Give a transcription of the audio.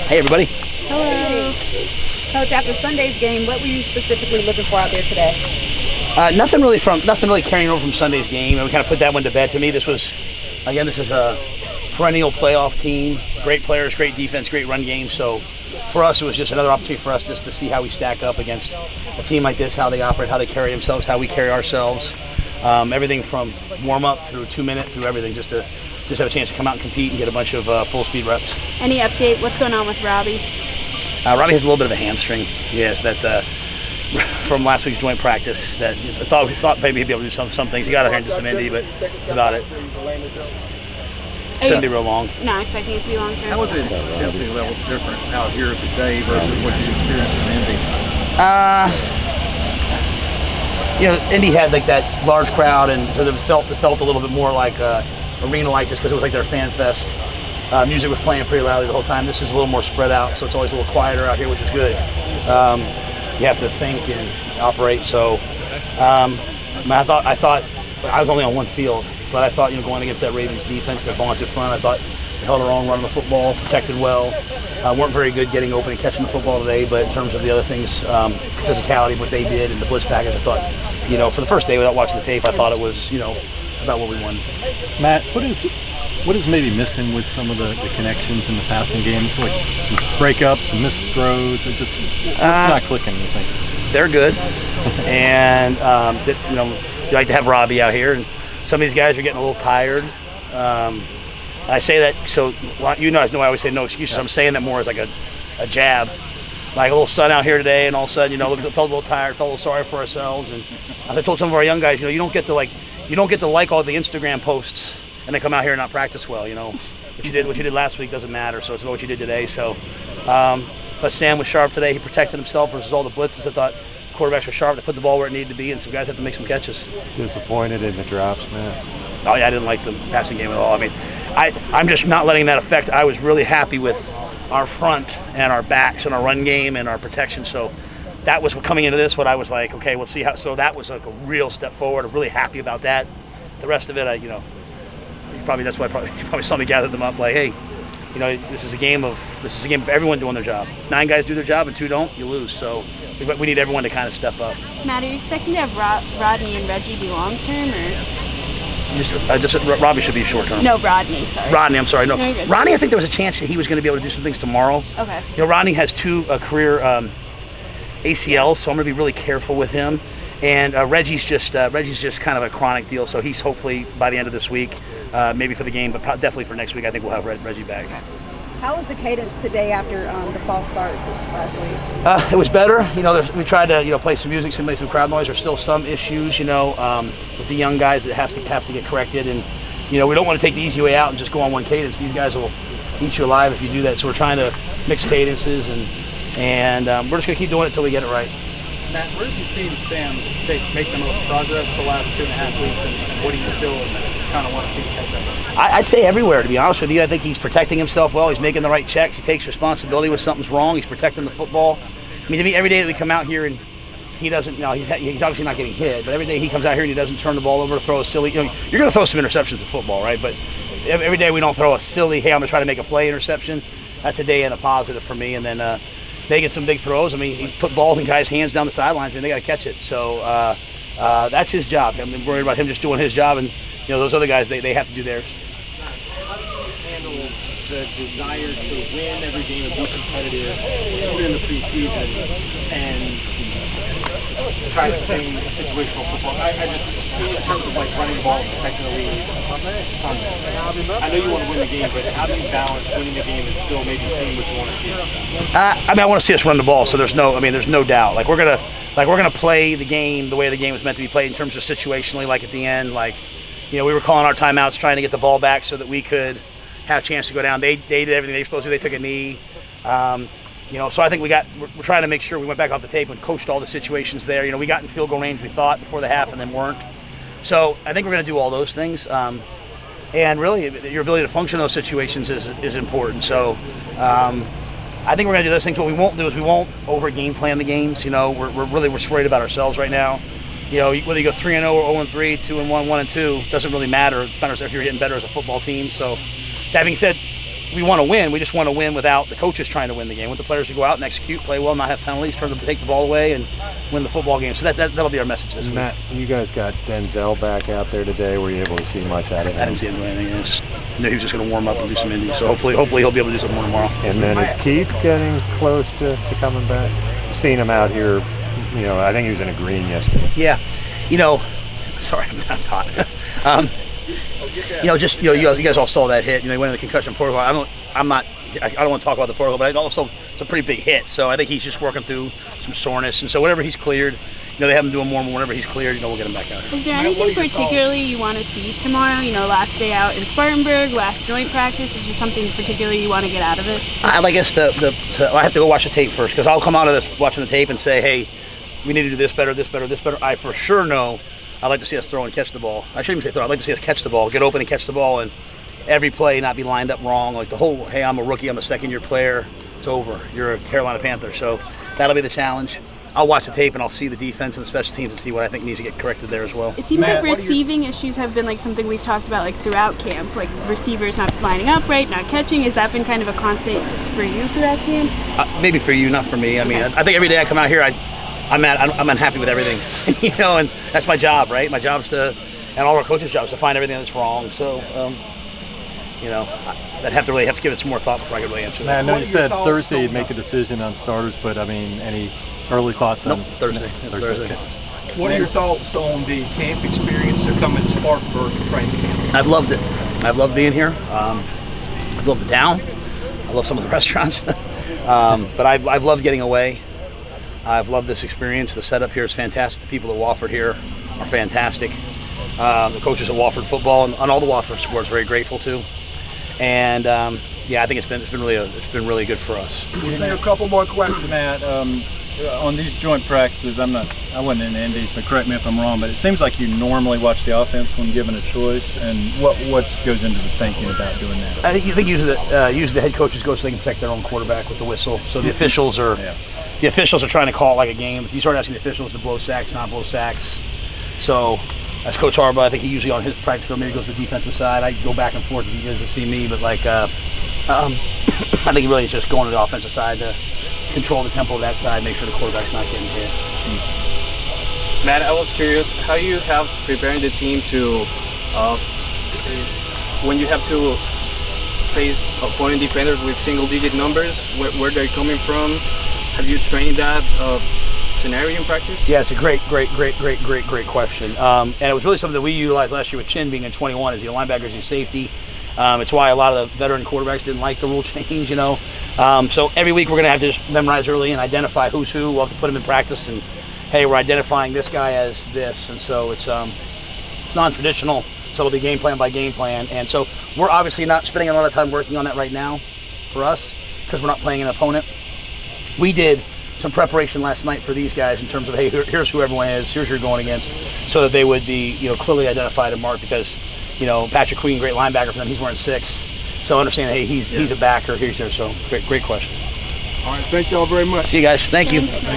Hey, everybody. Hello. Coach, after Sunday's game, what were you specifically looking for out there today? Nothing really carrying over from Sunday's game. We kind of put that one to bed. To me, this is a perennial playoff team. Great players, great defense, great run game. So for us, it was just another opportunity for us just to see how we stack up against a team like this, how they operate, how they carry themselves, how we carry ourselves. Everything from warm-up through 2 minute, through everything, just have a chance to come out and compete and get a bunch of full-speed reps. Any update? What's going on with Robbie? Robbie has a little bit of a hamstring. Yes, that from last week's joint practice. That thought maybe he'd be able to do some things. He got out here and did some indie, but that's about it. Shouldn't be real long. Not expecting it to be long term. How was the intensity level different out here today versus what you experienced in Indy? Indy had like that large crowd, and so it felt a little bit more like arena-like, just because it was like their fan fest. Music was playing pretty loudly the whole time. This is a little more spread out, so it's always a little quieter out here, which is good. You have to think and operate. So I thought I was only on one field, but I thought going against that Ravens defense, that vaunted front, I thought they held their own, running the football, protected well. Weren't very good getting open and catching the football today, but in terms of the other things, physicality, what they did, and the blitz package, I thought, for the first day without watching the tape, I thought it was, about what we won. Matt, what is maybe missing with some of the connections in the passing games, like some breakups, some missed throws? It's not clicking, you think? They're good, and you like to have Robbie out here, and some of these guys are getting a little tired. I say that so I always say no excuses. I'm saying that more as like a jab. Like a little sun out here today, and all of a sudden, felt a little tired, felt a little sorry for ourselves. And as I told some of our young guys, you don't get to like all the Instagram posts and then come out here and not practice well. What you did last week doesn't matter. So it's about what you did today. So, but Sam was sharp today. He protected himself versus all the blitzes. I thought the quarterbacks were sharp. They put the ball where it needed to be, and some guys had to make some catches. Disappointed in the drops, man. Oh yeah, I didn't like the passing game at all. I mean, I'm just not letting that affect. I was really happy with our front and our backs and our run game and our protection. So that was coming into this what I was like, okay, we'll see how. So that was like a real step forward. I'm really happy about that. The rest of it, that's why you probably saw me gather them up like, hey, this is a game of everyone doing their job. If 9 guys do their job and 2 don't, you lose. So we need everyone to kind of step up. Matt, are you expecting to have Rodney and Reggie be long term or? Robbie should be short term. No, Rodney, sorry. Rodney, I'm sorry. No, you're good. Rodney, I think there was a chance that he was going to be able to do some things tomorrow. Okay. Rodney has 2 career ACLs, so I'm going to be really careful with him. And Reggie's just kind of a chronic deal, so he's hopefully by the end of this week, maybe for the game, but definitely for next week. I think we'll have Reggie back. Okay. How was the cadence today after the false starts last week? It was better. We tried to play some music, simulate some crowd noise. There's still some issues, with the young guys that have to get corrected, and we don't want to take the easy way out and just go on one cadence. These guys will eat you alive if you do that. So we're trying to mix cadences, and we're just gonna keep doing it until we get it right. Matt, where have you seen Sam make the most progress the last 2.5 weeks, and what do you still kind of want to see catch up? I'd say everywhere, to be honest with you. I think he's protecting himself well. He's making the right checks. He takes responsibility when something's wrong. He's protecting the football. I mean, to me, every day that we come out here and he doesn't, he's obviously not getting hit, but every day he comes out here and he doesn't turn the ball over to throw a silly, you're going to throw some interceptions in football, right? But every day we don't throw a silly, hey, I'm going to try to make a play interception. That's a day and a positive for me. And then they get some big throws. I mean, he put balls in guys' hands down the sidelines, and they got to catch it. So that's his job. I'm worried about him just doing his job, and those other guys, they have to do theirs. How do you handle the desire to win every game and be competitive, even in the preseason, and try the same situational football? I just, in terms of like running the ball and protecting the lead Sunday, I know you want to win the game, but how do you balance winning the game and still maybe seeing what you want to see? I want to see us run the ball, so there's no doubt. Like we're gonna play the game the way the game was meant to be played in terms of situationally. Like at the end, we were calling our timeouts, trying to get the ball back so that we could have a chance to go down. They did everything they were supposed to. They took a knee. So I think we're trying to make sure we went back off the tape and coached all the situations there. We got in field goal range, we thought, before the half and then weren't. So I think we're going to do all those things. And really, your ability to function in those situations is important. So I think we're going to do those things. What we won't do is we won't over game plan the games. We're just worried about ourselves right now. Whether you go 3-0 or 0-3, 2-1, 1-2, doesn't really matter. It matters if you're getting better as a football team. So that being said, we want to win. We just want to win without the coaches trying to win the game. We want the players to go out and execute, play well, not have penalties, take the ball away, and win the football game. So that'll be our message this week. Matt, you guys got Denzel back out there today. Were you able to see much out of him? I didn't see him do anything. I just knew he was just going to warm up and do some indies. So hopefully he'll be able to do something more tomorrow. And then is Keith getting close to coming back? I've seen him out here. I think he was in a green yesterday. Yeah. Sorry, I'm hot. You guys all saw that hit. He went in the concussion protocol. I don't want to talk about the protocol, but also it's a pretty big hit. So I think he's just working through some soreness. And so whenever he's cleared, they have him doing more and more. Whenever he's cleared, we'll get him back out here. Is there anything particularly you want to see tomorrow? Last day out in Spartanburg, last joint practice. Is there something particularly you want to get out of it? I guess I have to go watch the tape first, because I'll come out of this watching the tape and say, hey, we need to do this better, this better, this better. I for sure know I'd like to see us throw and catch the ball. I shouldn't even say throw. I'd like to see us catch the ball, get open and catch the ball, and every play not be lined up wrong. Like the whole, hey, I'm a rookie, I'm a second-year player. It's over. You're a Carolina Panther. So that'll be the challenge. I'll watch the tape and I'll see the defense and the special teams and see what I think needs to get corrected there as well. It seems like receiving issues have been something we've talked about throughout camp, receivers not lining up right, not catching. Has that been kind of a constant for you throughout camp? Maybe for you, not for me. I mean, I think every day I come out here, I'm unhappy with everything, and that's my job, right? My job's and all our coaches' jobs to find everything that's wrong. So, I'd have to give it some more thought before I could really answer that. I know you said Thursday you'd make a decision on starters, but any early thoughts on Thursday? Thursday. What are your thoughts on the camp experience of coming to Spartanburg for training camp? I've loved it. I've loved being here. I love the town. I love some of the restaurants. But I've loved getting away. I've loved this experience. The setup here is fantastic. The people at Wofford here are fantastic. The coaches at Wofford football and all the Wofford sports very grateful to. And I think it's been really good for us. A couple more questions, Matt. On these joint practices, I wasn't in Indy, so correct me if I'm wrong, but it seems like you normally watch the offense when given a choice. And what goes into the thinking about doing that? I think usually the head coaches go so they can protect their own quarterback with the whistle. So the officials are trying to call it like a game. If you start asking the officials to blow sacks, not blow sacks. So as Coach Harbaugh, I think he usually on his practice field maybe goes to the defensive side. I go back and forth if you guys have seen me, but I think really it's just going to the offensive side to control the tempo of that side, make sure the quarterback's not getting hit. Matt, I was curious how you have preparing the team to when you have to face opponent defenders with single-digit numbers, where they're coming from. Have you trained that scenario in practice? Yeah, it's a great question. And it was really something that we utilized last year with Chin being in 21 as linebackers and safety. It's why a lot of the veteran quarterbacks didn't like the rule change, So every week we're going to have to just memorize early and identify who's who. We'll have to put them in practice and, hey, we're identifying this guy as this. And so it's non-traditional, so it'll be game plan by game plan. And so we're obviously not spending a lot of time working on that right now for us because we're not playing an opponent. We did some preparation last night for these guys in terms of, hey, here's who everyone is, here's who you're going against, so that they would be, clearly identified and marked because, Patrick Queen, great linebacker for them, he's wearing 6. So understand, hey, he's a backer, he's there. So great question. All right, thank y'all very much. See you guys. Thank you.